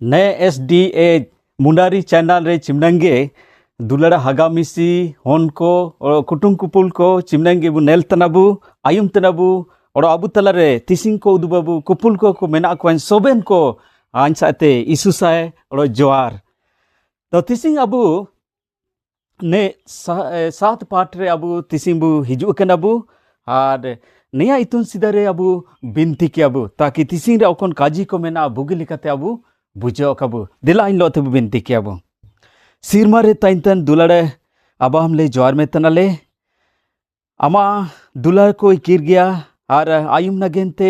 ने SDA Mundari channel रे चिमनंगे दुलड़ा हगामिसी होन को और कुटुंग कुपुल को चिमनंगे बु नेल तनाबु आयुम तनाबु और अबु तला रे तिसिंग को उदुबाबु कुपुल को मेना को सोबेन को आंसाते इसुसाय और जोहार तो तिसिंग अबु ने सात पार्ट रे अबु तिसिंग बु हिजु कनाबु और नया इतुन सिदारे अबु बिनती के अबु ताकि तिसिंग रे ओकन काजी को मेना बुगी लिकाते अबु बुझो कबु दिला इन लोते बिनती के अबु सिरमा रे ताइंतन दुलाड़े अबा हमले जोर में तनाले अमा दुलार को इकिर गया और आयुम नगेंते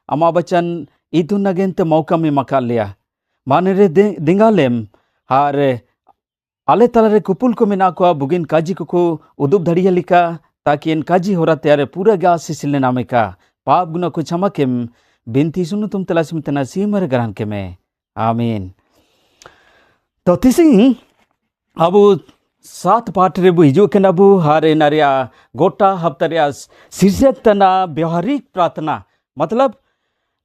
अमा बचन इतुन नगेंते मौका में मका लिया माने रे दिंगालेम और आले तला रे कुपुल को मेना को बुगिन काजी को उदुब धड़िया लिका ताकि इन काजी हो रहा त्यारे पूरा गा सिसिले नामे का पाप गुना को क्षमा के बिनती सुनु तुम तलासिम तना सीमर ग्रहण के में आमीन। तो तिसिंग अबु सात पाठ रे बु हिजु के नबु हारे नारिया गोटा हफ्तरिया शीर्षक तना व्यवहारिक प्रार्थना मतलब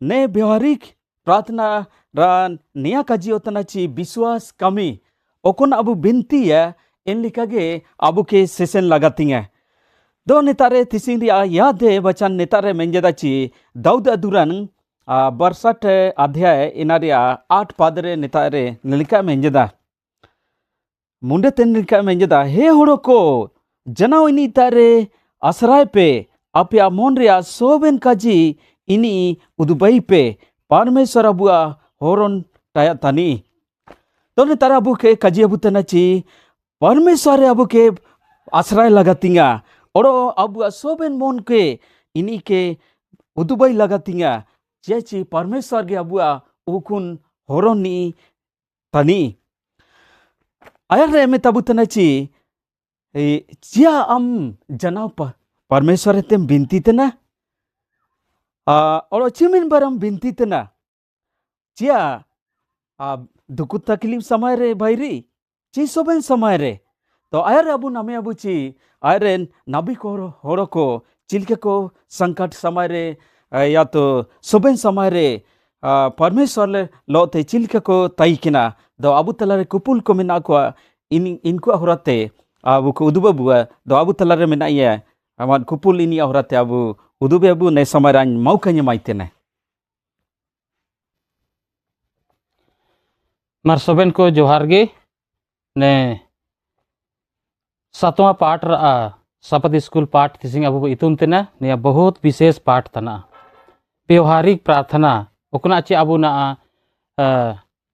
ने व्यवहारिक प्रार्थना रान निया काजी होतना ची विश्वास कमी ओकोन अबु बिनती है इन लिखागे अबु के सेशन लगाती है दो नेतारे तिसिंग रिया याद है बचन नेतारे मेंजदा ची दाऊद अदुरन बरसठ अध्याय इनारिया 8 पादरे नेतारे लिखा मेंजदा मुंडे तेन लिखा मेंजदा हे होड़ो को जनाव इनी तारे असराय पे अपया मोन रिया सोबेन काजी इनी उदुबई पे परमेश्वर अबुआ होरन टाया तनी तो नेतारे अबु के काजी अबु तना ची परमेश्वर अबु के आश्रय लगातिंगा और अबुआ सोबेन मोन के इनी के उदुबई लगातिंगा चेची परमेश्वर के अबुआ उकुन होरोनी तनी आयर रे में तबुतना ची चिया अम जनाव परमेश्वर तेम बिनती तना और चिमिन बरम बिनती तना चिया दुकु तकलीफ समय रे भाईरी ची सोबेन समय रे तो आयर अबु नामे अबु ची आयरन नबी को होरो को चिलके को संकट समय रे या तो सोबेन समय रे परमेश्वर लोते चिलके को तई किना दो अबु तलारे कुपुल को मेना को इनको होरते अबु को उदुबा बुआ दो अबु तलारे मेना ये अमान कुपुल इनी होरते अबु उदुबे अबु ने समय रान मौका माइते ने मार सोबेन को जोहार गे ने सातवां पाठ रहा सपद स्कूल पाठ तिसिंग अबु इतुन तेना ने बहुत विशेष पाठ तना व्यवहारिक प्रार्थना ओकना ची अबु ना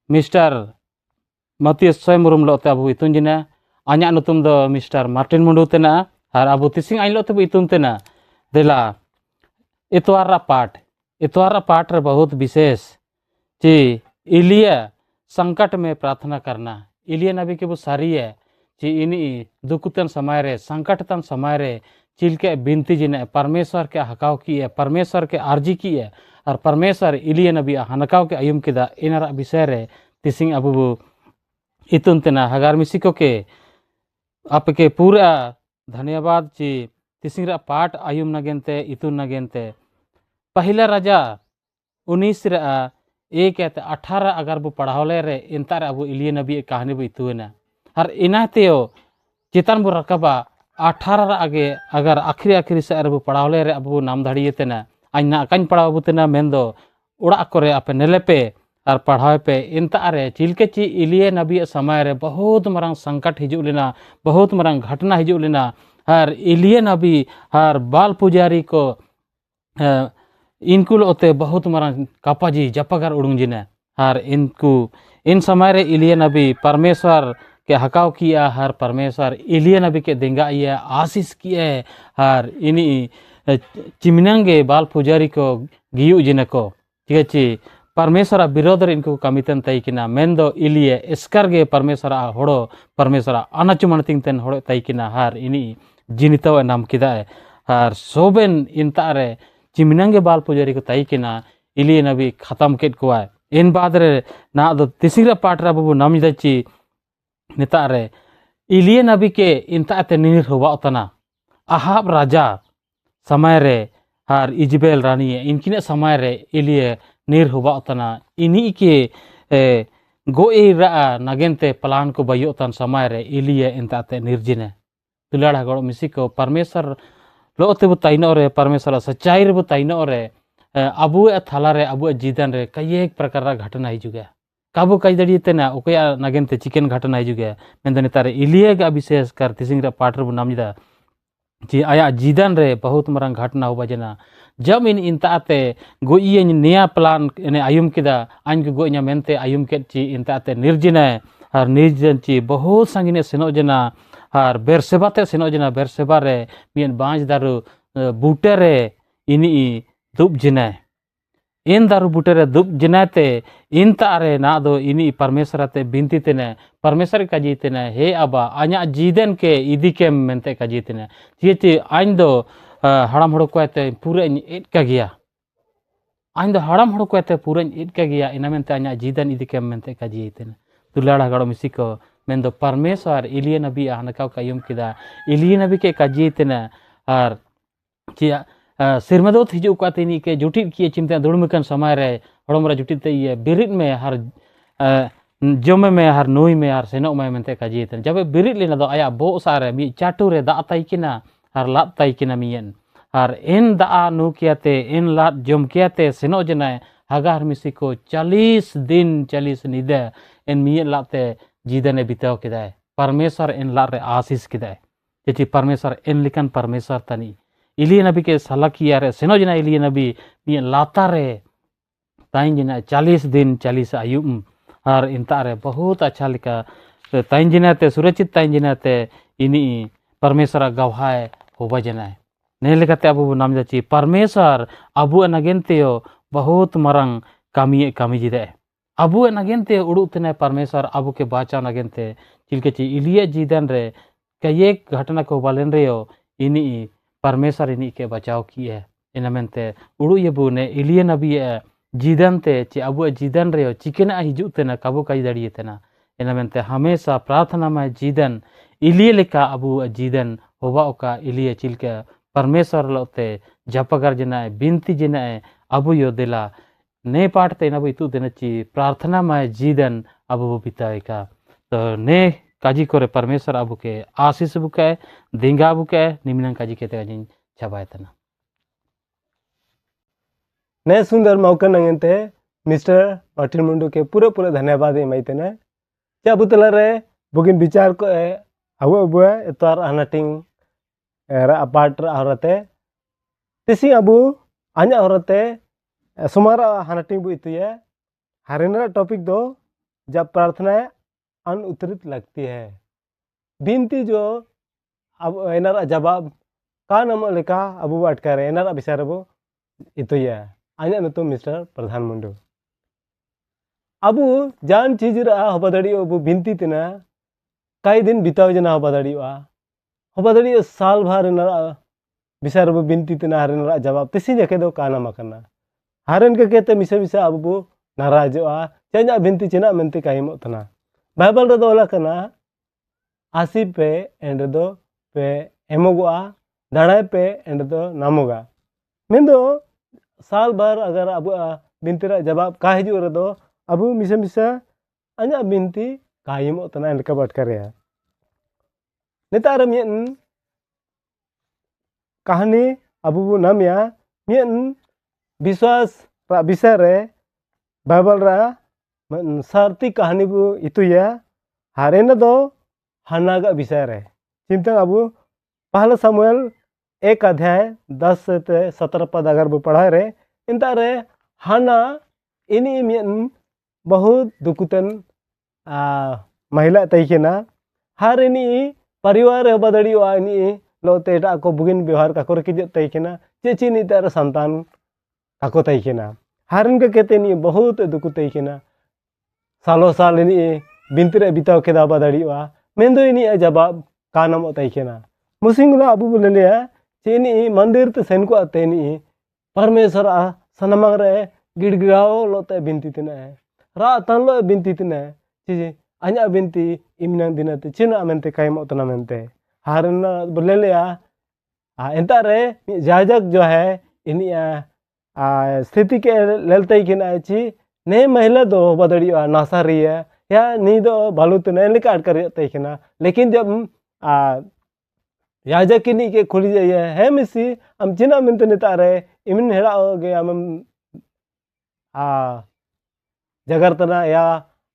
मिस्टर मतीस सोय मुरुम लोते अबु इतुन जिना आन्या नुतुम दो मिस्टर मार्टिन मुंडू तेना और अबु तिसिंग आइन लोते इतुन तेना देला इतवार पाठ रे बहुत विशेष ची इलिया संकट में प्रार्थना करना इलिया नबी के वो सारी है ची इनी दुखतन समय रे संकटतन समय रे चिलके बिनती जिने परमेश्वर के हकाव की है परमेश्वर के आर्जी की है और परमेश्वर इलिया नबी हनकाव के अयुम किदा इनरा विषय रे तिसिंग अबु इतुन तेना हगार मिसिको के आपके पूरा धन्यवाद ची तिसिंग रा पाठ अयुम नगेंते इतुन नगेंते पहला राजा 19 रे 1-18 अगर बु पढ़ावले रे इंतार अबु इलिया नबी कहानी बु इतुना और इनातेओ चितान बु रकबा 18 आगे अगर आखिरी से अरबु पढ़ावले रे अबु नाम धड़िए तेना आइना कान पढ़ाव बुतना मेंदो उड़ा करे आपे नेलेपे और पढ़ावे पे इंता रे चिलके ची इलिया नबी समय रे बहुत मरंग संकट हिजु लेना बहुत मरंग घटना हिजु लेना और इलिया नबी और बाल पुजारी को इनको लोते बहुत मरंग कापाजी जपगर उड़ुंग जिने और इनको इन समय रे इलिया नबी परमेश्वर के हकाव किया हर परमेश्वर इलिया नबी के देंगा ये आशीष किए हर इनी चिमनंगे बाल पुजारी को गियु जिने को ठीक है ची परमेश्वर विरोध रे इनको कमितन तई किना मेंदो इलिया इसकर गे परमेश्वर होड़ो परमेश्वर अनचुमनतिंग तेन होड़ो तई किना हर इनी जिनितो नाम किदा हर सोबेन इंता रे चिमनंगे बाल पुजारी को तई किना इलिया नबी खत्म केट कोआ इन बाद रे ना दो तिसिरा पाटरा बाबू नाम दची नेता रे इलिया नबी के इंता ते निर होवा उतना अहाब राजा समय रे हर इजबेल रानी इनकिने समय रे इलिया निर होवा उतना इनी के goira nagente pelan ko bayotan samare ilie entate nirjine tulada goro misiko parmesar lo te butaino re parmesar सच्चाई रे butaino re abu thalare abu jidan re kayek prakara घटना हिजुगे काबू कई दड़ी तेना ओकया नगेंते चिकन घटना हिजुगे मेंदने तारे इलिए का विशेष कर तिसिंग रे पाटर बु नामदा जी आया जीदन रे बहुत मरंग घटना हो बजना जब इन इंताते गोइए नया प्लान ने आयुम किदा आइन को गोइया मेंते आयुम के ची इंताते निर्जिने और निर्जन ची बहुत संगिने सेनो जना और बेरसेबाते सेनो जना बेरसेबा रे मियन बांज दारू बूटे रे इनी दुब जिने इन दारू बूटे रे दुब जिनाते इन तारे ना दो इनी परमेश्वरते बिनती तेने परमेश्वर का जीतने हे अबा आ냐 जीदन के इदी के मेंते का जीतने चीची आइन दो हड़म हड़ो कोते पूरे इट का गया आइन दो हड़म हड़ो कोते पूरे इट का गया इना मेंते आ냐 जीदन इदी के मेंते का जीतने तुलाड़ा गड़ो मिसिको मेंदो परमेश्वर इलिया नबी आनकाव का युम किदा इलिया नबी के का जीतने और चिया सिरमदोत हिजू कातिनी के जुटित किए चिंता दुड़मकन समय रे हड़मरा जुटित ये बिरित में हर जमे में हर नोई में हर सेनो में मेंते का जीतन जब बिरित लेना दो आया बो सारे मी चाटू रे दा ताई किना हर लात ताई किना मियन हर इन दा नु कियाते इन लात जम कियाते सेनो जनाय हगार मिसिको 40 दिन 40 निदे इन मियन लाते जीदने बिताव किदाय परमेश्वर इन लात रे आशीष किदाय जेची परमेश्वर इन लिकन परमेश्वर तनी इलिया नबी के सलाकिया रे सेनो जना इलिया नबी मियन लाता रे ताइन जना 40 दिन 40 आयुम और इंतारे बहुत अच्छा लिखा ताइन जिनाते सुरक्षित ताइन जिनाते इनी परमेश्वर गवाह हो बजना ने लेकाते अबु नाम जाची परमेश्वर अबु नगेंतेयो बहुत मरंग कामी जिदे अबु नगेंते उड़ुतने परमेश्वर अबु के बाचा नगेंते चिलकेची इलिया जीदन रे कयेक घटना को बालेन रेयो इनी परमेश्वर इनी के बचाव की है इनमेंते उड़ु येबु ने इलिया नबी जीदन ते ची अबु जीदन रे चिकना हिजुते ना काबू कई दड़िए ना इनमेंते हमेशा प्रार्थना में जीदन इलिए लेका अबु जीदन होबा ओका इलिए चिलके परमेश्वर लोते जपगर जना बिनती जना अबु यो दिला ने पाठते नबु इतु देना ची प्रार्थना में जीदन अबु बिताए का तो ने काजी करे परमेश्वर अबु के आशीष बुके दिंगा बुके निमिनन काजी के ते छबाय तना नए सुंदर मौका नंगते मिस्टर मार्टिन मुंडू के पूरे धन्यवाद इमाइते ने चे अबु तला रे बुगिन विचार को अबु अबु एतार अनाटिंग रा अपार्ट आवरते तिसी अबु आ냐 आवरते सुमारा हनाटिंग बु इतुये हरिनरा टॉपिक दो जब प्रार्थना अनउतरित लगती है बिनती जो अब एनारा जवाब का नम लेका अबु अटकारे एनारा विचार अबु इतुये आ냐 नतो मिस्टर प्रधान मुंडू अबु जान चीज रा हबदड़ी अबु बिनती तना कई दिन बिताव जना हबदड़ी साल भर ना विचार अबु बिनती तना हरन रा जवाब तिसी जके दो काना मकना हरन के केते मिसे मिसे अबु नाराजवा चेना बिनती चेना मेंते काइमो तना बाइबल रे दो ला कना आसी पे एंड दो पे एमोगवा दाड़ाय पे एंड दो नामोगा मेंदो साल भर अगर अबु बिनती रा जवाब का हिजु रे दो अबु मिसे मिसे आ냐 बिनती काइमो तना एंड का बट करे नेतार मियन कहानी अबु नामया मियन विश्वास रा विषय रे बाइबल रा सारती कहानी बु इतुया हारेन दो हानागा विषय रे चिंता अबु पहला सामुएल 1 अध्याय 10 से 17 पद अगर वो पढ़ा रे इंता रे हाना इनी मियन बहुत दुकुतन महिला तैकेना हर इनी परिवार बदड़ी इनी लोते एटा को बुगिन व्यवहार का को किज तैकेना चेची नी तार संतान काको तैकेना हरन के केते नी बहुत दुकु तैकेना सालो साल इनी बिनती रे बिताव केदा बदड़ीवा मेंदो इनी जवाब कानम तैकेना मुसिंगला अबु बोलेया चेनी मंदिर ते सेन को तेनी परमेश्वर सनमंग रे गिड़गिड़ाओ लोते बिनती तने रा तन लो बिनती तने चीजे आ냐 बिनती इमना दिनते चिना मेंते कायम उतना मेंते हारन बोले लिया एंता रे जाजक जो है इनी स्थिति के लेलते कि ना ची ने महिला दो बदड़ी नासारी है या नी दो बालू तना एन लेका अटकर तई कना लेकिन जब याजक नी के खुली जाइए है मिसी हम चिना मिनते नेता रे इमिन हेड़ा गे हम जगर तना या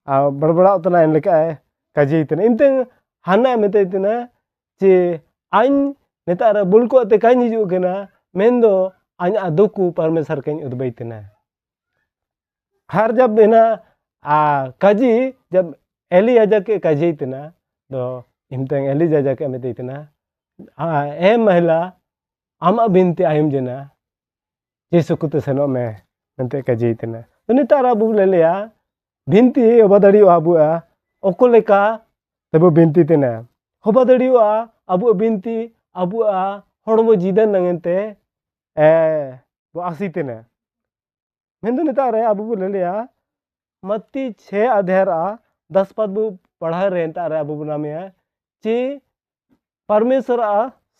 बड़बड़ा तना एन लेका काजी तना इनते हाना मेते तना जे आइन नेता रे बुलको ते काई हिजू कना मेन दो आइन दुकु परमेश्वर के उदबई तना हर जब बिना काजी जब एली याजक के काजी तना तो इमते एली याजक के मेते तना ए महिला आम बिनती आयम जना यीशु को तो सनो में नंते काजी तना तो नेता रा बुले लिया बिनती बदड़ी आबू ओकोलेका तब बिनती तना होबदड़ी आबू बिनती आबू हड़मो जीदन नंगते वो आसी तना मेन्दो नेता रे आबू बुले लिया मत्ती 6 अध्याय 10 पद बु पढ़ा रहे नेता रे आबू नामे चे परमेश्वर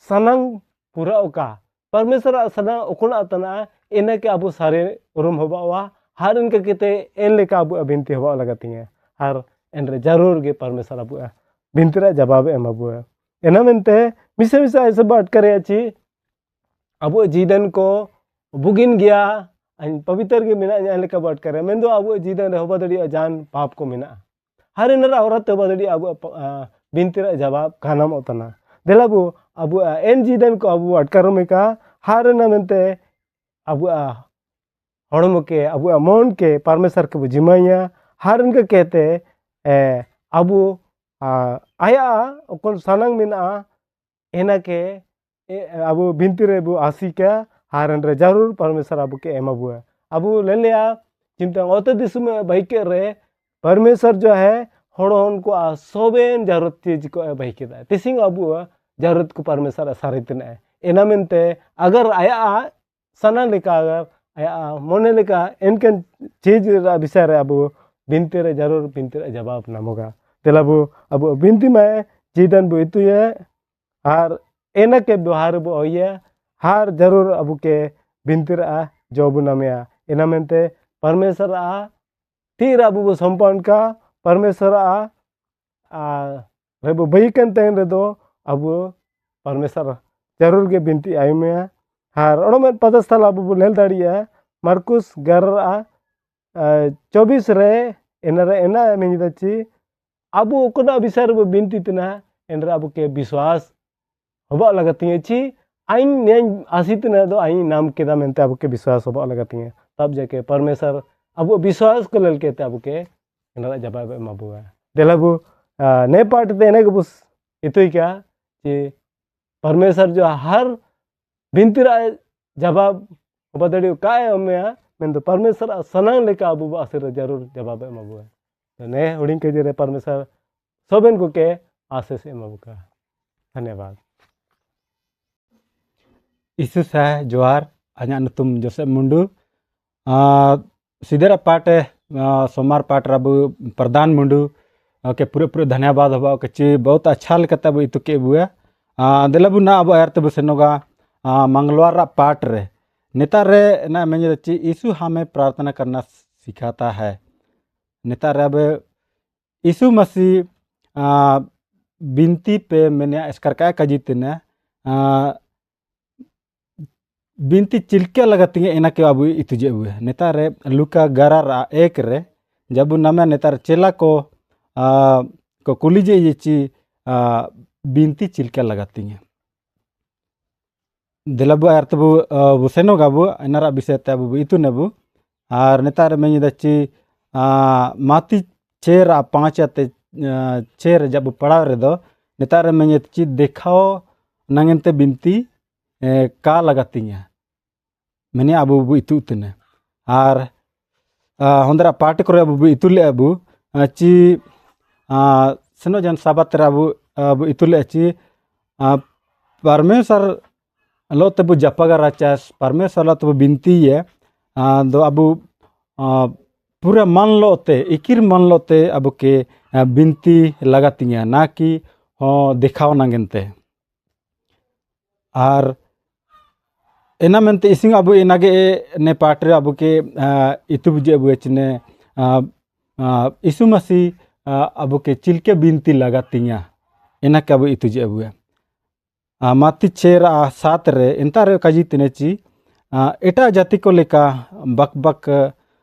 सनंग पूरा ओका परमेश्वर सनंग ओकुना तना इने के आबू सारे उरुम होबावा हर इनके केते एन लेका आबू बिनती होबा लगती है हर एन रे जरूर गे परमेश्वर आबू बिनती रे जवाब एम आबू एना मेनते मिसे मिसे ऐसे बात करे छी आबू जीदन को बुगिन गया पवित्र के मिना एन लेका बात करे मेन दो आबू जीदन रे होबा दड़ी जान पाप को मिना हर इन रा औरत होबा दड़ी आबू बिनती रे जवाब खानाम ओतना देलाबू आबू एन जीदन को आबू अटकारो में का हर न मेनते आबू हड़म के आबू मन के परमेश्वर के जिमाइया हर इनके कहते आबू आया ओकन सनंग मिना एना के आबू बिनती रे बु आसी के हर रे जरूर परमेश्वर आबू के एमाबू आबू ले लिया चिंता ओते दिसु में भाई के रे परमेश्वर जो है हड़ोन को सोबेन जरूरत चीज को भाई के तिसिंग आबू जरूरत को परमेश्वर सारितने एना मेनते अगर आया सना लेका अगर आया मोने लेका इनकन चीज विषय रे आबू बिनती रे जरूर बिनती रे जवाब नामोगा तेलाबू आबू बिनती में जीदन बु इतुये हर एना के व्यवहार बु होये हर जरूर आबू के बिनती रे जवाब नामया एना मेनते परमेश्वर तीर आबू बु संपन्न का परमेश्वर रे बु बईकन तेन रे दो आबू परमेश्वर जरूर के बिनती आयुमया हर ओडमें पदस्थल आबू बु लेल दाड़िया मार्कुस 11:24 रे एना मेनिदची आबू ओकना विषय रे बिनती तना एन रे आबू के विश्वास होबा लगती छी आइन ने आसित ने दो आइन नाम केदा मेनते आबू के विश्वास होबा लगती तब जाके परमेश्वर आबू विश्वास को लेल केते आबू के एन रे जवाब एमाबू देलाबू ने पार्ट देने के बुस इतुई क्या कि परमेश्वर जो हर बिनती रा जवाब बदड़ी काय हमें मेन तो परमेश्वर सनंग लेका आबू आसिर जरूर जवाब एमाबू तो ने हुडिंग के जरे परमेश्वर सोबेन को के आशीष एमाबू का धन्यवाद इस जोहार अना नुतुम जोसेफ मुंडू सीधेरा पाट सोमार पाट राबू प्रधान मुंडू के पूरे धन्यवाद हवा के बहुत अच्छा लेकते अब इतु के बुआ देलाबू ना अब यार तब सेनोगा मंगलवार पाठ रे नेता रे ना मैं यीशु हमें प्रार्थना करना सिखाता है नेता रे अब यीशु मसीह बिनती पे मैंने इसकर क्या कजीते ने बिनती चिल्के लगती है इना के अब इतुजे हुए नेता रे लुका 11:1 रे जब नमे नेता चेला को कुलीजे ये ची बिनती चिल्के लगाती हैं दिलाबू यार तब बुसेनो गाबू इनारा विषय तब इतु नेबू और नेतार में दच्ची माती 6:5 6 जब पढ़ा रे दो नेतार में ची देखाओ नंगनते बिनती का लगाती हैं मैंने अब इतु उतने और होंदरा पाठ करे अब इतुले अब ची सेनो जन साबात अब इतुले ची परमेश्वर लो तब जपागर चास परमेश्वर लो तब बिनती है दो अब पूरा मन लोते इकिर मन लोते अब के बिनती लगाती हैं ना कि दिखाओ नागेनते और एना मेनते इसिंग अब इनागे ने पाठ रे अब के इतु बुझे अब चने यीशु मसीह abu ke cilke binti lagatinga enak abu itu je abu ya mati cera saat re entare kaji tineci eta jati ko leka bak bak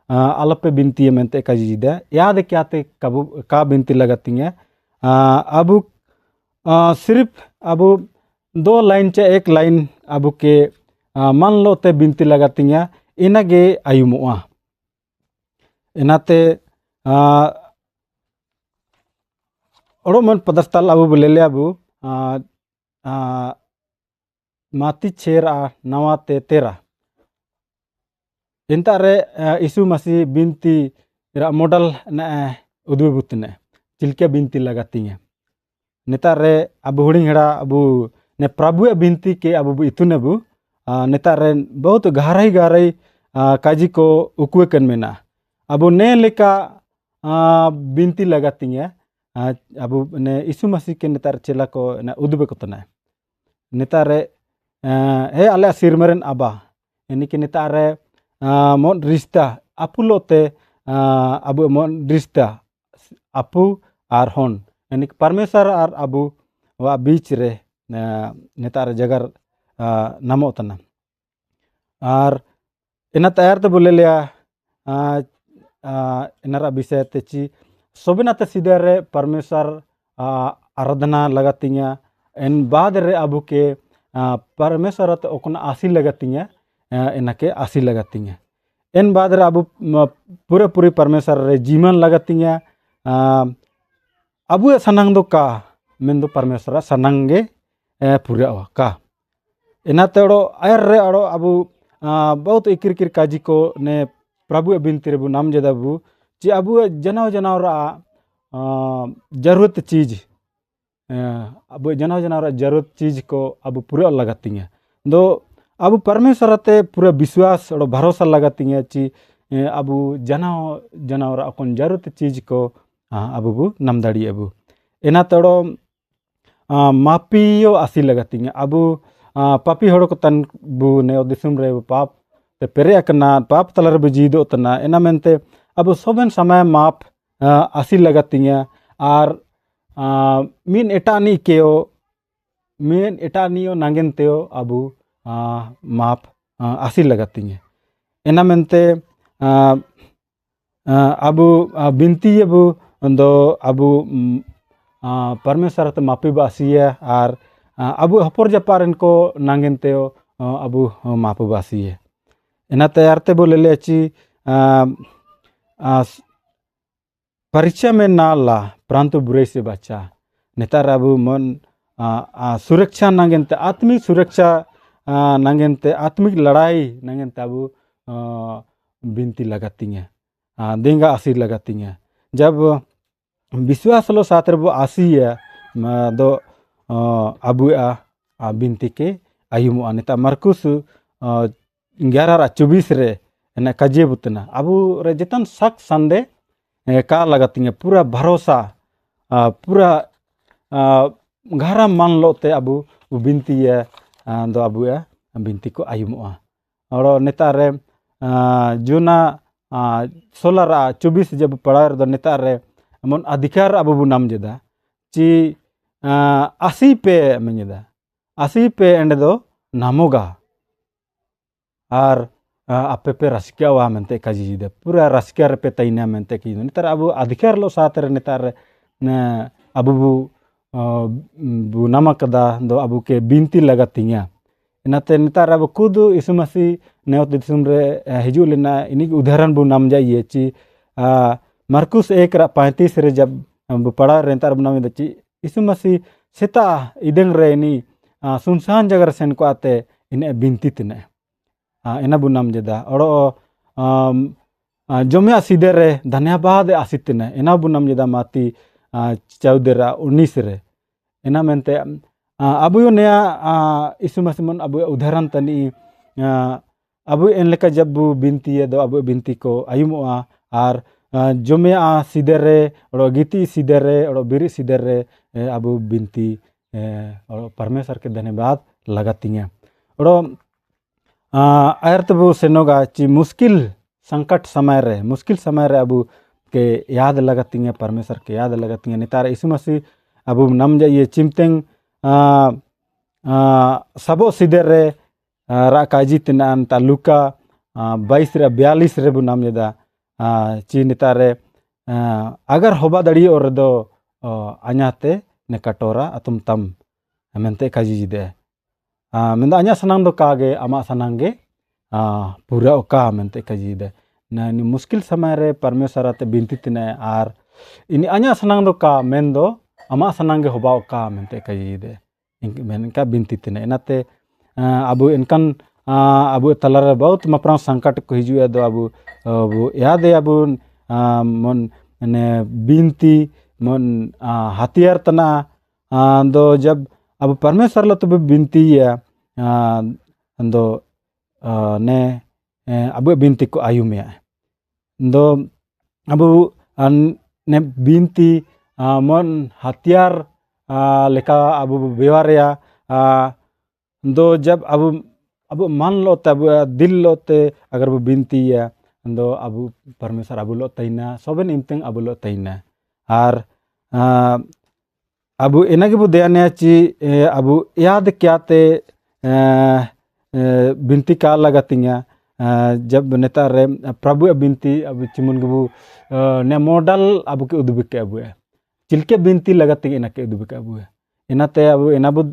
alape binti mente kaji jida याद क्या ते कबू का binti लगातिंगे अबू सिर्फ अबू 2 लाइन चे 1 line Abu के मान लो ते binti लगातिंगे इनागे आयुमुआ इनाते ओरो मन पदस्थल Abu बोलेले Abu mati cera nawate tera intare isu masih binti ira modal na udu butne cilke binti lagatinga netare abu huding hera abu ne prabu binti ke abu itu nebu netare बहुत गहराई गहराई काजी को ukuekan mena abu ne leka binti lagatinga abu ne isu masih ke netar cela ko na udu bekotna netare he ale sirmeren aba ini ke netare mon rista apulote abu mon rista apu ar hon ini parmesar ar abu wa beach re netar jagar namo tana ar ina tayar te boleh lia inara bisa teci sobinate sidere parmesar aradhana lagatinya en badre abu ke parmesar te okuna asil lagatinya enake asil lagatinya en badre abu pura puri parmesar re jiman lagatinya abu sanang do ka mendo parmesar sanangge pura wa ka enate oro air re oro abu बहुत ikir ikir kaji ko ne prabu binti rebu nam jada bu ci abu janaw janaw ra जरूरत चीज अब जनाव जनावर जरूरत चीज को अब पूरा लगाती हैं दो अब परमेश्वर ते पूरा विश्वास और भरोसा लगाती हैं ची अब जनाव जनावर अपन जरूरत चीज को अब बु नमदाड़ी अब एना तोड़ो मापियो आसी लगाती हैं अब पापी हड़ो को तन बु ने दिसुम रे पाप ते पेरे अकना पाप तलर बु जीदो तना एना मेनते अब सोबन समय माप आसी लगाती हैं और min etani keo min etaniyo nangen teo abu maaf asil lagatinya ena mente abu binti abu ando abu parmesar te maafi basiya ar abu hapor japaren ko nangen teo abu maafi basiya ena tayarte bolele achi परीक्षा में ना ला प्रांतु बुरे से बचा नेता अबू मन सुरक्षा नांगेंते आत्मिक सुरक्षा नांगेंते आत्मिक लड़ाई नांगेंते अबू बिनती लगाती हैं देंगा आसी लगाती हैं जब विश्वास लो साथ रबो आसी है दो अबू बिनती के आयुमु नेता मरकुस 11:24 रे ने कजे बुतना अबू रे जतन शक संदे का लगाती हैं पूरा भरोसा पूरा घरा मान लोते अबू बिनती है दो अबू बिनती को आयुमुआ और नेता रे जुना 16:24 जब पढ़ा दो नेता रे मन अधिकार अबू बु नाम जदा ची आसी पे मेंदा आसी पे एंड दो नामोगा और आपे पे रसिका वा मेंते काजी दे पूरा रसिका पे तैना मेंते की नेतार अबू अधिकार लो साथ रे नेतार अबू बु नामकदा दो अबू के बिनती लगातिया इनाते नेतार अबू खुद यीशु मसीह नेवत दिसुम रे हिजु लेना इनी उदाहरण बु नाम जाइए ची मरकुस 1:35 रे जब बु पढ़ा रे नेतार बु नाम दची यीशु मसीह सेता इदंग रे इनी सुनसान जगह सेन को आते इने बिनती तने एना बु नाम जदा ओरो जमे सीधे रे धन्यवाद आसितने एना बु नाम जदा माती 14:19 रे एना मेनते अबु नया यीशु मसीह मन अबु उदाहरण तनी अबु एन लेका जब बु बिनती है दो अबु बिनती को आयुमुआ और जमे सीधे रे ओरो गीति सीधे रे ओरो बिरी सीधे रे अबु बिनती और परमेश्वर के धन्यवाद लगाती हैं ओरो आयर तबु सेनोगा ची मुश्किल संकट समय रे अबू के याद लगतिंगे परमेश्वर के याद लगतिंगे नेतार यीशु मसीह अब नाम जाइए चिमतेंग सबो सिदे रे रा काजी तिनान तालुका 22 रे 42 रे बु नाम जदा ची नेतारे अगर होबा दड़ी और दो अኛते ने कटोरा अतुम तम मेंते काजी जिदे मेंदा अኛ सनांग दो कागे अमा सनांगे पूरा ओका मेंते काजी जिदे ना नि मुश्किल समय रे परमेश्वर आते बिनती तिने आर इनी अኛ सनांग दो का मेन दो अमा सनांगे होबा ओका मेंते काजी जिदे इनका बिनती तिने इनाते अबु इनकन अबु तलारे बहुत मपरा संकट को हिजुए दो अबु याद है अबु मन ने बिनती मन हथियार तना दो जब अब परमेश्वर लो तो बिनती है दो ने अबु बिनती को आयु में दो अबु ने बिनती मन हथियार लेका अबु व्यवहार दो जब अब मान लो तब दिल लोते अगर वो बिनती है दो अबु परमेश्वर अबु लो तैना सोबेन इमतेंग अबु लो तैना आर अबु एना के बु दयाने ची अबु याद क्या ते बिनती का लगातिंगा जब नेता रे प्रभु बिनती अबु चिमुन गबु ने मॉडल अबु के उदबिक के अबु चिलके बिनती लगातिंग एना के उदबिक अबु एनाते अबु एना बु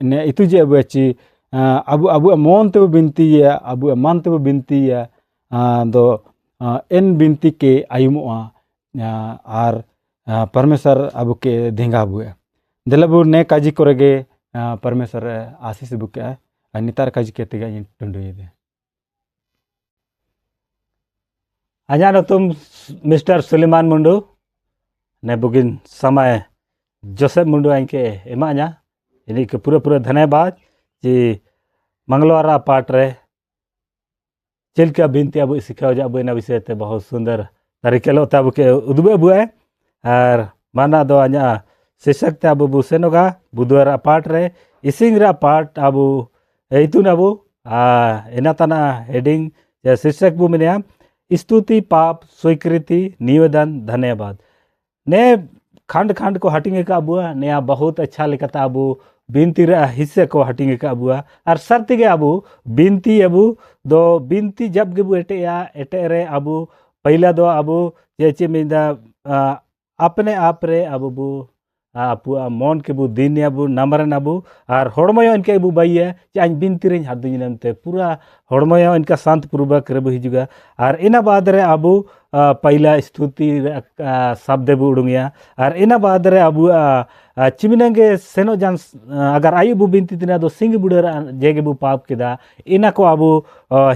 ने इतु जे अबु ची अबु मन ते बिनती है अबु मान ते बिनती है दो एन बिनती के आयुमोआ आर परमेश्वर अबु के धेंगा बुए दिलबु ने काजी कोरेगे परमेश्वर आशीष बुके नितार काजी के तेगा टंडुए दे अजा न तुम मिस्टर सुलेमान मुंडू ने बुगिन समय जोसेफ मुंडू आइके एमा냐 इनी के पूरा धन्यवाद जी मंगलवार पाठ रे चिलका बिनती अब सिखाओ जा अब विषय ते बहुत सुंदर तरीके लो तब के उदबे बुए और माना दो अኛ शीर्षक ते अब बुसेनोगा बुधवार पाठ रे इसिंग रा पाठ अब एतुन अब एना तना हेडिंग या शीर्षक बु मिनिया स्तुति पाप स्वीकृति निवेदन धन्यवाद ने खंड खंड को हटिंगे का बुआ ने बहुत अच्छा लिखता अब बिनती रे हिस्से को हटिंगे का बुआ और सर्त के अब बिनती अब दो बिनती जब के बु एटे रे अब पहला दो अब जे मिंदा अपने आप रे अब बु मन के बु दिन अब नमरन अब और हड़मयो इनके बु बाइए जे आइन बिनती रे हादुኝ नमते पूरा हड़मयो इनका शांत पूर्वक रे बु हिजुगा और इना बाद रे अब पहला स्तुति शब्द बु उडुंगिया और इना बाद रे अब चिमिनंगे सेनो जान अगर आयु बु बिनती तिना दो सिंग बुडर जेगे बु पाप केदा इना को अब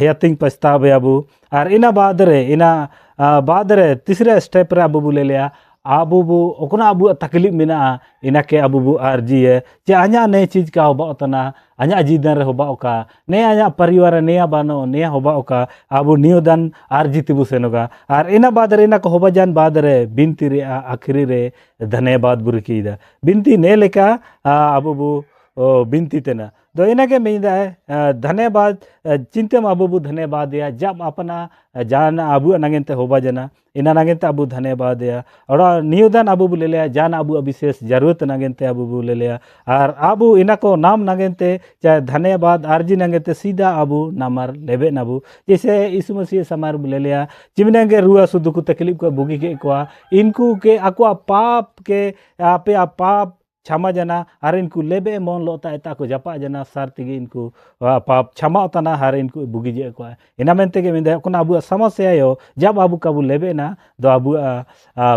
हेतिंग पछतावे अब और इना बाद रे तीसरे स्टेप रे अब बु ले लिया आबू बु ओकना अबु तकलीफ मेना इना के अबु बु अर्जी है जे अኛ ने चीज का होबा तना अኛ जीदन रे होबा ओका ने अኛ परिवार ने बानो ने होबा ओका अबु नियोदन अर्जी तिबु सेनोगा और इना बाद रे इना को होबा जान बाद रे बिनती रे आखिरी रे धन्यवाद बुरकीदा बिनती ने लेका अबु बु बिनती तेना दो इना के मेदा धन्यवाद चिंतम अबु बु धन्यवाद या जब अपना जान अबु नगेंते होबा जना इना नगेंते अबु धन्यवाद या और नियोदन अबु बु ले लिया जान अबु विशेष जरूरत नगेंते अबु बु ले लिया और अबु इना को नाम नगेंते चाहे धन्यवाद अर्जी नगेंते सीधा अबु नामर लेबे नबु जैसे यीशु मसीह समार बु ले लिया चिमनेंगे रुआ सुदु को तकलीफ को बुगी के को इनको के अकवा पाप के आपे पाप क्षमा जना हर इनको लेबे मन लोता एता को जपा जना सारतिगे इनको पाप क्षमा तना हर इनको बुगी जे को इना मेनते के मिंदे कोना अबु समस्या यो जब अबु कबु लेबे ना दो अबु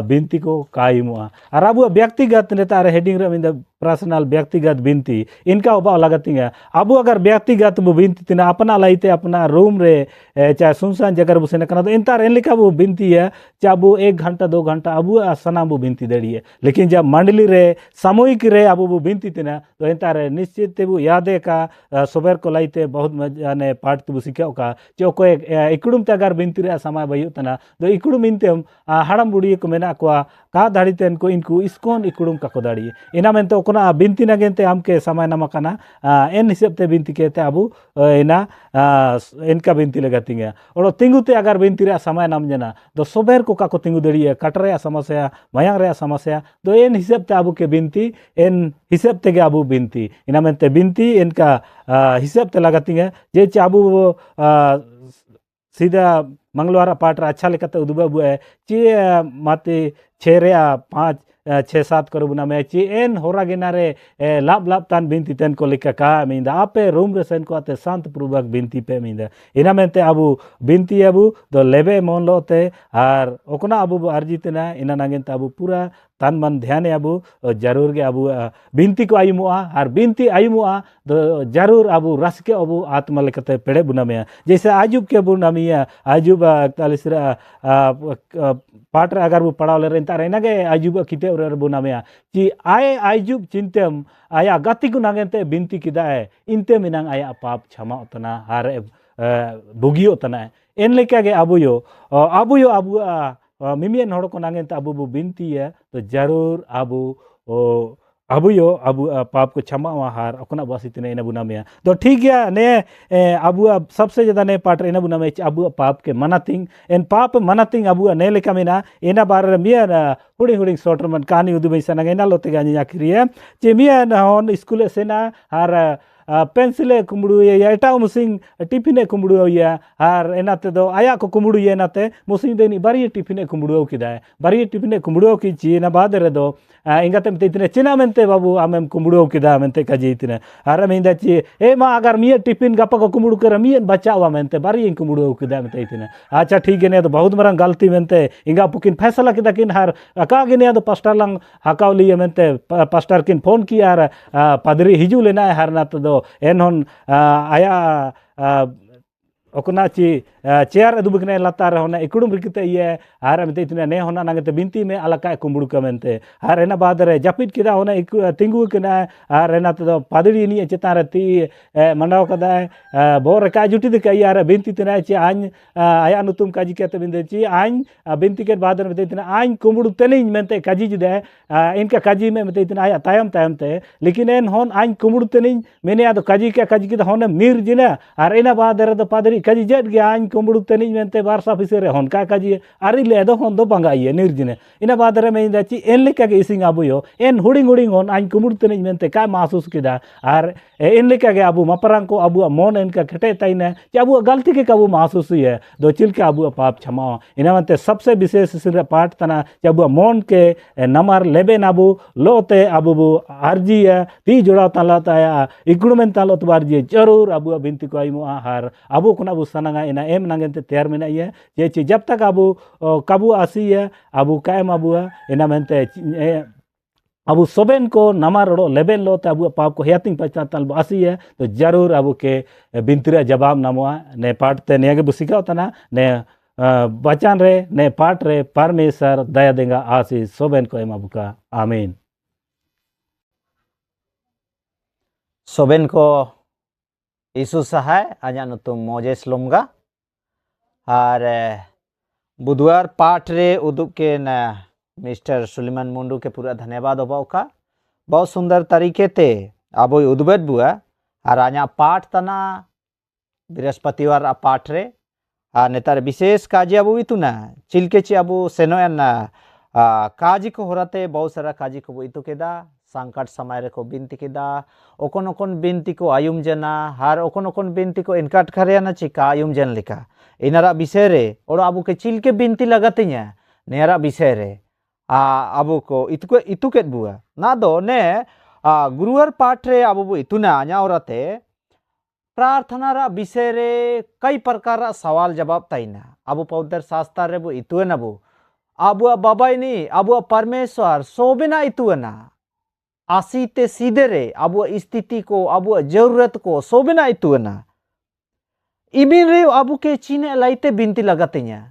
बिनती को कायमुआ और अबु व्यक्तिगत नेता रे हेडिंग रे मिंदे पर्सनल व्यक्तिगत बिनती इनका होबा लगतिंगा अबु अगर व्यक्तिगत बु बिनती तिना अपना लाइते अपना रूम रे चाहे सुनसान जगह बु सेना कना तो इंतार इन लिखा बु बिनती है चाहे अबु 1 घंटा 2 घंटा अबु सना बु बिनती दड़िए लेकिन जब मंडली रे सामूहिक रे अबु बु बिनती तिना तो इंतार निश्चित बु यादे का सुबेर को लाइते बहुत मजाने पाठ तबु सिखाओ का जो को इकुडुम ते अगर बिनती रे समय बयु तना तो इकुडुम इनते हड़म बुड़ी को मेना को का दाड़ीते को इनको इस्कोन इकुडुम का को दाड़िए इना मेन तो ओकना बिनती नागेंते आमके समय नमकाना एन हिसाब ते बिनती केते अबु एना इनका बिनती लगातिंगे और तिंगुते अगर बिनती रे समय नाम जना दो सोबेर को का को तिंगु दड़िए कटरे समस्या मायांग रे समस्या दो एन हिसाब ते अबु के बिनती एन हिसाब ते अबु बिनती इना मेनते बिनती इनका हिसाब ते लगातिंगे जे चे अबु सीधा मंगलवार पाठ अच्छा लेकर उदुबा बुए चे माते 6 रे 5 6 7 करो बुना में ची एन होरा गिनारे लाभ लाभ तान बिनती तेन को लिखा का मींदा आपे रूम रे सेन को आते शांत पूर्वक बिनती पे मींदा इना मेंते अबु बिनती अबु दो लेबे मन लोते आर ओकना अबु अर्जितना इना नागेंते अबु पूरा तान मन ध्यान अबु जरूर गे अबु बिनती को आयुमुआ आर बिनती आयुमुआ दो जरूर अबु रसके अबु आत्मा लेकते पेड़े बुना में जैसे आजुब के बुना मिया आजुब 41 पाठ रे अगर वो पढ़ाव ले रेंता रेना गे आजुब किते रे बुना में कि आए आजुब चिंतम आया गति को नागेंते बिनती किदा है इनते मिनांग आया पाप क्षमा उतना हार बुगियो उतना एन लेके गे अबुयो अबु मिमियन हड़ को नागेंते अबु बु बिनती है तो जरूर अबुयो अबु पाप को क्षमा हार अकना बासित ने बुना में तो ठीक गया ने अबु सबसे ज़्यादा ने पाठ रे बुना में अबु पाप के मनातिंग एन पाप मनातिंग अबु ने लेका मेना एना बार मिया हुडिंग हुडिंग शॉर्टरमन कहानी उदु बैसा नगेना लोते गानी आखिरिया जे मिया हन स्कूल सेना हार पेंसिले कुमड़ू या एटा मुसिंग टिफिने कुमड़ू या हार एनाते दो आया को कुमड़ू ये नाते मुसिंग देनी बारी टिफिने कुमड़ू किदा बारी टिफिने कुमड़ू की ची ना बाद रे दो इंगाते मते इतने चिना मेनते बाबू आमेम कुमड़ू किदा मेनते काजी इतने हार मेंदा ची ए मा अगर मिया टिफिन गपा को कुमड़ू कर मिया बचावा मेनते बारी कुमड़ू किदा मेनते इतने अच्छा ठीक है ने तो बहुत मरंग गलती मेनते इंगा पुकिन फैसला किदा किन हार अका गिने तो पास्टर लंग हकाव लिए मेनते पास्टर किन फोन किया हार पादरी हिजू लेना हार ना तो एन हन आया ओकना ची चेयर अदुबकने लातार होना इकुडुम रिकते ये हार मेते इतने ने होना नागते बिनती में अलका कुंबुड़ का मेनते हार एना बाद रे जापित किदा होना तिंगु कना हार एना तो पादड़ी नि चेतान रे ती मंडाव कदा बोर का जुटी दे कई यार बिनती तना ची आन आया नुतुम काजी केते बिनते ची आन बिनती के बाद मेते इतने आन कुंबुड़ तने मेनते काजी जुदे इनका काजी में मेते इतने आया तायम तायम ते लेकिन एन होन आन कुंबुड़ तने मेने आदो काजी के होना मीर जिना हार एना बाद रे तो पादड़ी काजी जट गया आन कुंबुड़ तनी मेनते बारसा फिसे रे होन का काजी आरी ले दो होन दो बंगाई निर्जिने इना बाद रे मेंदा ची एन लेका के इसिंग अबुयो एन हुडिंग हुडिंग होन आन कुंबुड़ तनी मेनते का महसूस किदा आर एन लेका के अबु मपरांग को अबु मन इनका खटे ताइने कि अबु गलती के कबु महसूस है दो चिल के अबु पाप क्षमा इना मेनते सबसे विशेष सिर पाठ तना कि अबु मन के नमर लेबे नाबु लोते अबु अर्जी है ती जोड़ा तालाता इकुड़ मेन तालो तो अर्जी जरूर अबु बिनती को आइमो हार अबु कोना अबु सनांगा इना एम नागेंते तैयार में ये जे ची जब तक अबु कबु आसी है अबु कायम अबु इना मेनते अबु सोबेन को नमारो लेबेन लो अबु पाप को हियातिंग पहचान तल आसी है तो जरूर अबु के बिनती जवाब नामोआ ने पाठ ते नेगे बुसिका तना ने बचान रे ने पाठ रे परमेश्वर दया देंगा आशीष सोबेन को एम अबु का आमीन सोबेन को यीशु सहाय आजा नुतुम मोजेस लुमगा और बुधवार पाठ रे उदुक के न मिस्टर सुलेमान मुंडू के पूरा धन्यवाद होबा का बहुत सुंदर तरीके ते अब उद्बेद बुआ और आजा पाठ तना बृहस्पतिवार पाठ रे नेतार विशेष काजी अब इतुना चिलके ची अब सेनोयन काजी को होराते बहुत सारा काजी को इतु केदा संकट समय रे को बिनती केदा ओकोन ओकोन बिनती को आयुम जना हार ओकोन ओकोन बिनती को इनकाट खरियाना चिका आयुम जन लिका इनारा विषय रे और अबु के चिलके बिनती लगतिnya नेरा विषय रे अबु को इतु केत बुआ ना दो ने गुरुवार पाठ रे अबु इतुना anya औरते प्रार्थना रा विषय रे कई प्रकार सवाल जवाब ताइना अबु पवित्र शास्त्र रे बु इतुना बु अबु बाबाइनी अबु परमेश्वर सोबिना इतुना आसीते सीधे रे अबु स्थिति को अबु जरूरत को सोबिना इतुना इबिन रे अबु के चीने लाइते बिनती लगतिnya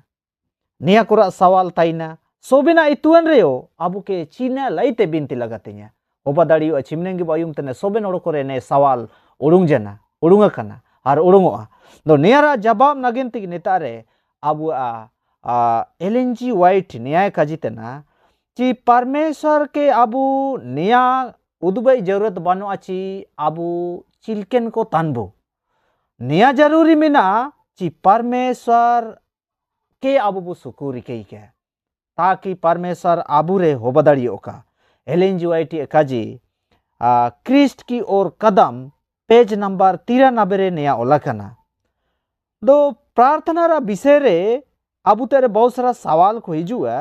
निया कुरा सवाल ताइना सोबिना इतुन रे अबु के चीने लाइते बिनती लगतिnya ओबा दाड़ियो चिमनेंगे बायुम तने सोबेन ओड़ करे ने सवाल उड़ुंग जना उड़ुंगा कना और उड़ुंगोआ दो नियारा जवाब नगिनती नेतारे अबु एलेन जी वाइट न्याय काजितना कि परमेश्वर के अबु निया उदुबाई जरूरत बनो आची आबू चिलकेन को तानबो निया जरूरी मेना ची परमेश्वर के आबू बो सुकुरी के ताकि परमेश्वर आबू रे हो बदाड़ी ओका एलेन जुआईटी एकाजी क्रिस्ट की ओर कदम पेज नंबर 93 रे नया ओलाकना दो प्रार्थना रा विषय रे आबू तेरे बहुत सारा सवाल को हिजुआ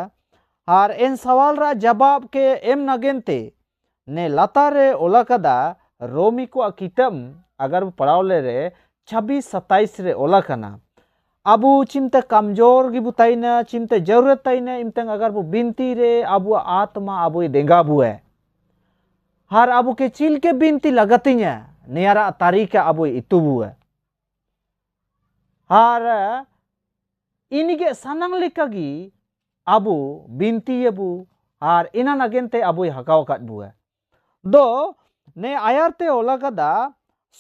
और इन सवाल रा जवाब के एम नगेनते ने लता रे ओलाकदा रोमी को कितम अगर पढ़ावले रे 26-27 रे ओलाकना अबू चिमते कमजोर की बुताइना चिमते जरूरत ताइना इमतंग अगर वो बिनती रे अबू आत्मा अबू देंगा बु है हर अबू के चिल के बिनती लगतिnya नियारा तारीख अबू इतुबु है हर इनके सनंग लेकागी अबू बिनती अबू हर इना नगेनते अबू हकाव काट बु है दो ने आयरते ओला कदा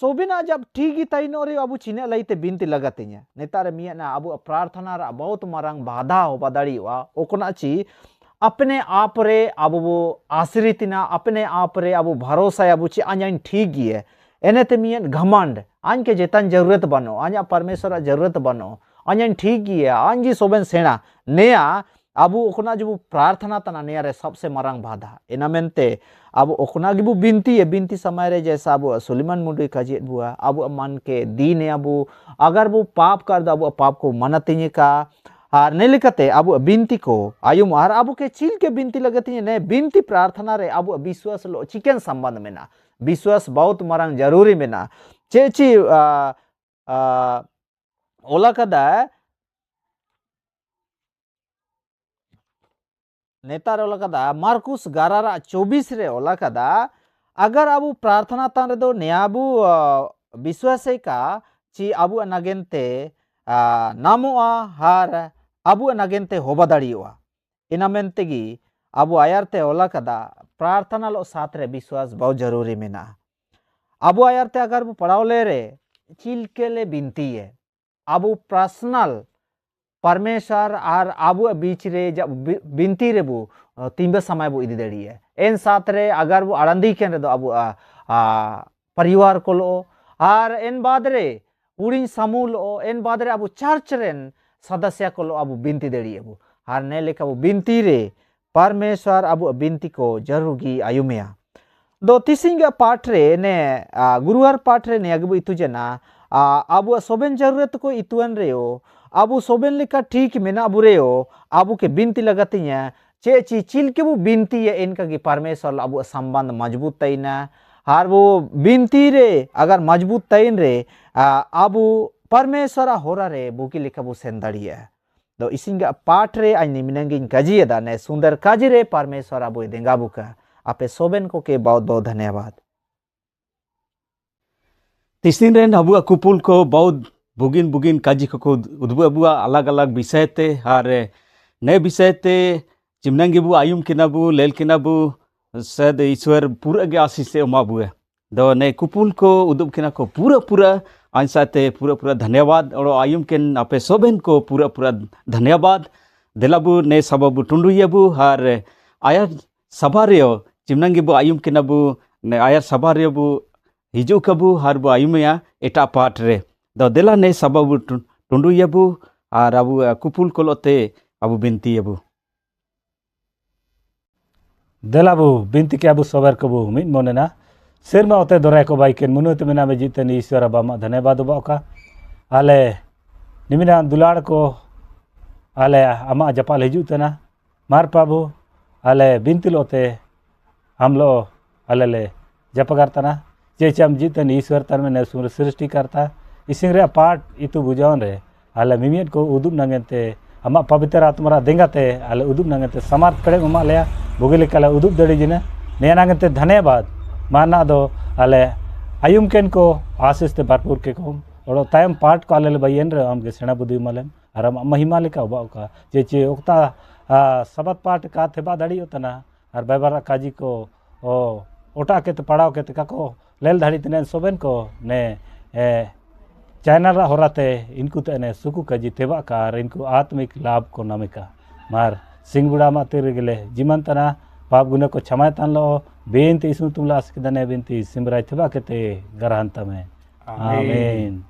सोबिना जब ठीक ही ताइनो रे अबू चिने लाइते बिनती लगतिnya नेतारे मिया ना अबू प्रार्थना रा बहुत मारंग बाधा हो बदाड़ी वा ओकना ची अपने आप रे अबू वो आश्रितना अपने आप रे अबू भरोसा अबू ची आइन ठीक ही है एनेते मिया घमंड आन के जेतन जरूरत बनो आन परमेश्वर जरूरत बनो आइन ठीक ही है आन जी सोबेन सेना नेया अबू ओकना जब प्रार्थना तना नेया रे सबसे मारंग बाधा एना मेनते अब ओखना गिबू बिनती है बिनती समय रे जैसा अब सुलेमान मुंडू काजित बुआ अब मन के दीन है अब अगर वो पाप कर दो अब पाप को मनतिने का और ने लिखते अब बिनती को आयुम और अब के चिल के बिनती लगती ने बिनती प्रार्थना रे अब विश्वास लो चिकन संबंध में ना विश्वास बहुत मारंग जरूरी में ना चेची ओला कदा नेता रे ओला कदा मार्कुस 11:24 रे ओला कदा अगर अबू प्रार्थना तान रे दो नेयाबू विश्वास का ची अबू नगेनते नामोआ हार अबू नगेनते होबा दाड़ियोआ इना मेनतेगी अबू आयरते ओला कदा प्रार्थना लो साथ रे विश्वास बहुत जरूरी मेना अबू आयरते अगर वो पढ़ावले रे चिलकेले बिनती है अबू पर्सनल परमेश्वर और आबू बीच रे जब बिनती रे बु तीन समय बु इदी दड़ी है एन साथ रे अगर वो आनंदी के दो अबू परिवार को लो और एन बाद रे उड़ीन समूह लो एन बाद रे अबू चर्च रेन सदस्य को लो अबू बिनती दड़ी अबू हर ने लेका वो बिनती रे परमेश्वर अबू बिनती को जरूर की आयुमिया दो तीसिंग पाठ रे ने गुरुवार पाठ रे ने अगबू इतु जना अबू सोबेन जरूरत को इतुअन रे हो अबू सोबेन लेका ठीक मेना बुरे हो अबू के बिनती लगतिया चे ची चिल के वो बिनती है इनका की परमेश्वर अबू संबंध मजबूत तईना हर वो बिनती रे अगर मजबूत तईन रे अबू परमेश्वर होरा रे बुकी लेका वो सेंदड़ी है तो इसिंगा पाठ रे आई निमिनंगिन काजी दा ने सुंदर काजी रे परमेश्वर अबू देंगा बुका आपे सोबेन को के बहुत बहुत धन्यवाद तीसरी रेन अबू कुपुल को बहुत बुगिन बुगिन काजी को उद्बु अबुआ अलग अलग विषय ते और नए विषय ते चिमनंगी बु आयुम किनाबु लेल किनाबु सद ईश्वर पूरा के आशीष से उमाबुए दो ने कुपुल को उदुब किना को पूरा पूरा आंसाते पूरा पूरा धन्यवाद और आयुम केन आपे सोबेन को पूरा पूरा धन्यवाद दिलाबु ने सबबु टुंडुयबु और आया सभा रे चिमनंगी बु आयुम किनाबु ने आया सभा रे बु हिजु कबु हर बु आयुमया एटा पाठ रे दो देला ने सबबु टुंडुयबु और अबु कुपुल कोलोते अबु बिनती अबु देलाबु बिनती के अबु सोबर कबु मिन मोनेना सेरमा ओते दोराय को बाइकेन मनुते मेना में जीतन ईश्वर बामा धन्यवाद बाका आले निमिना दुलाड़ को आले अमा जपाल हिजुतना मार पाबु आले बिनती लोते हम लो आले ले जपगारतना चेचम जीतन ईश्वर तन में ने सृष्टि करता इसिंग रे पाठ इतु बुझावन रे आले मिमियत को उदुब नंगेते अमा पवित्र आत्मा देंगाते आले उदुब नंगेते समर्थ कड़े उमा लेया बुगिले काले उदुब दड़ी जिने ने नंगेते धन्यवाद माना दो आले आयुम केन को आशीष ते भरपूर के को और तायम पाठ को आले बयन रे हम के सेना बुद्धि मालेम और महिमा लेका का जे ओक्ता सबत पाठ का थेबा दड़ी होतना और बाबा काजी को ओ ओटा के तो पढ़ाओ के तो काको लेल धड़ी तने सोबेन को ने चैनल होराते इनको तने सुकु काजी तेबा का इनको आत्मिक लाभ को नामिका मार सिंगबुड़ा मा तेरे गेले जीवन तना पाप गुना को क्षमा तन लो Binti isu tumlas kita ne binti simbrai tiba kete garanta me. Amin.